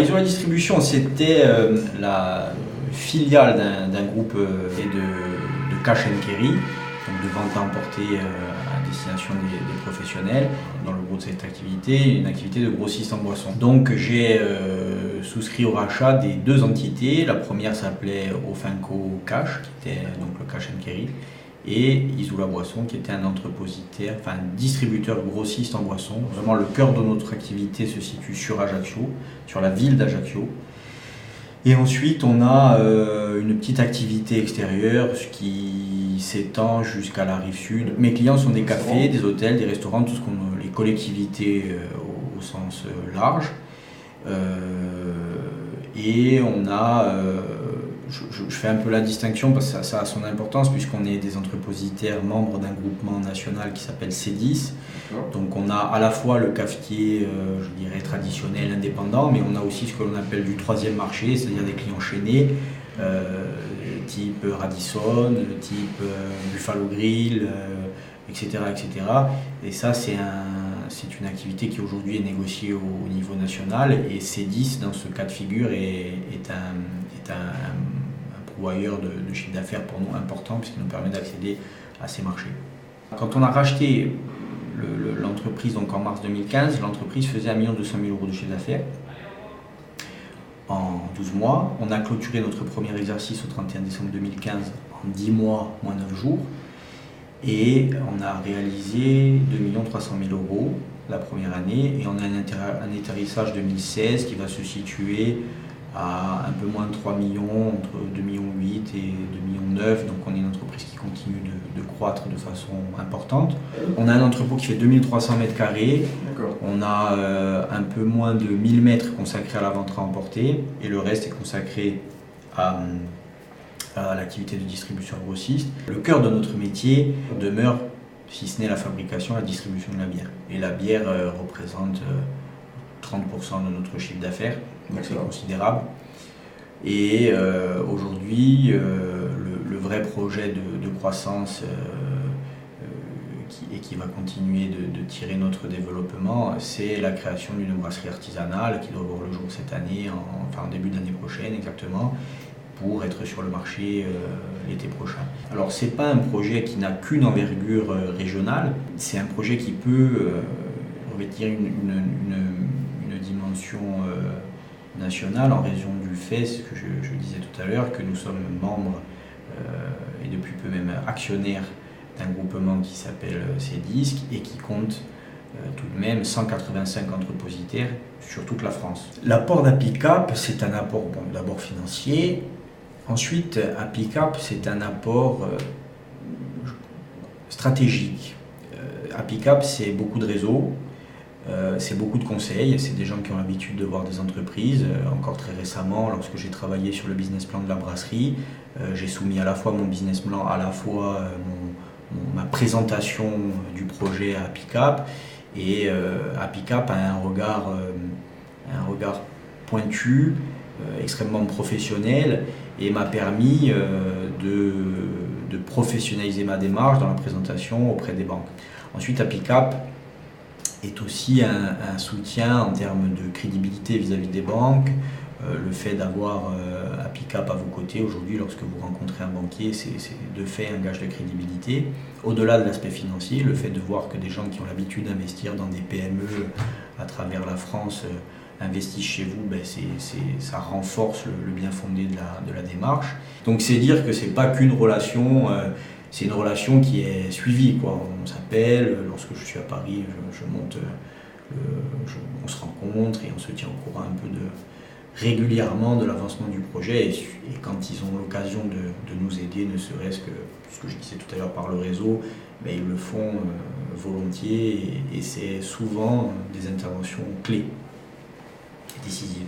Isola Distribution, c'était la filiale d'un groupe de cash and carry, donc de vente à emporter à destination des professionnels. Dans le gros de cette activité, une activité de grossiste en boisson. Donc j'ai souscrit au rachat des deux entités. La première s'appelait Ofinco Cash, qui était donc le cash and carry, et Isola Boisson, qui était un entrepositaire, enfin un distributeur grossiste en boisson. Vraiment, le cœur de notre activité se situe sur Ajaccio, sur la ville d'Ajaccio. Et ensuite, on a une petite activité extérieure qui s'étend jusqu'à la rive sud. Mes clients sont des cafés, des hôtels, des restaurants, tout ce qu'on, les collectivités au sens large. Et on a, je fais un peu la distinction parce que ça a son importance puisqu'on est des entrepositaires membres d'un groupement national qui s'appelle C10. Donc on a à la fois le cafetier, je dirais traditionnel, indépendant, mais on a aussi ce que l'on appelle du troisième marché, c'est-à-dire des clients chaînés, type Radisson, type Buffalo Grill, etc., etc. Et ça c'est une activité qui aujourd'hui est négociée au niveau national, et C10 dans ce cas de figure est un pourvoyeur de chiffre d'affaires pour nous important puisqu'il nous permet d'accéder à ces marchés. Quand on a racheté l'entreprise donc en mars 2015, l'entreprise faisait 1 200 000 € de chiffre d'affaires en 12 mois. On a clôturé notre premier exercice au 31 décembre 2015 en 10 mois moins 9 jours. Et on a réalisé 2 300 000 € la première année, et on a un atterrissage 2016 qui va se situer à un peu moins de 3 millions, entre 2,8 millions et 2,9 millions. Donc on est une entreprise qui continue de croître de façon importante. On a un entrepôt qui fait 2300 m². On a un peu moins de 1000 mètres consacrés à la vente à emporter, et le reste est consacré à l'activité de distribution grossiste. Le cœur de notre métier demeure, si ce n'est la fabrication, la distribution de la bière. Et la bière représente 30% de notre chiffre d'affaires, donc c'est considérable. Et aujourd'hui, le vrai projet de croissance qui va continuer de tirer notre développement, c'est la création d'une brasserie artisanale qui doit voir le jour cette année, en début d'année prochaine exactement, pour être sur le marché l'été prochain. Alors c'est pas un projet qui n'a qu'une envergure régionale, c'est un projet qui peut revêtir une dimension nationale en raison du fait, ce que je disais tout à l'heure, que nous sommes membres et depuis peu même actionnaires d'un groupement qui s'appelle C10 et qui compte tout de même 185 entrepositaires sur toute la France. L'apport d'Apicap, c'est un apport d'abord financier. Ensuite, Apicap, c'est un apport stratégique. Apicap, c'est beaucoup de réseaux, c'est beaucoup de conseils, c'est des gens qui ont l'habitude de voir des entreprises. Encore très récemment, lorsque j'ai travaillé sur le business plan de la brasserie, j'ai soumis à la fois mon business plan, à la fois ma présentation du projet à Apicap. Et Apicap a un regard pointu, extrêmement professionnel, et m'a permis de professionnaliser ma démarche dans la présentation auprès des banques. Ensuite, Apicap est aussi un soutien en termes de crédibilité vis-à-vis des banques. Le fait d'avoir Apicap à vos côtés aujourd'hui, lorsque vous rencontrez un banquier, c'est de fait un gage de crédibilité. Au-delà de l'aspect financier, le fait de voir que des gens qui ont l'habitude d'investir dans des PME à travers la France investissent chez vous, ça renforce le bien fondé de la démarche. Donc c'est dire que c'est pas qu'une relation, c'est une relation qui est suivie, quoi. On s'appelle, lorsque je suis à Paris, on se rencontre et on se tient au courant un peu régulièrement de l'avancement du projet, et quand ils ont l'occasion de nous aider, ne serait-ce que ce que je disais tout à l'heure par le réseau, ils le font volontiers, et c'est souvent des interventions clés et décisives.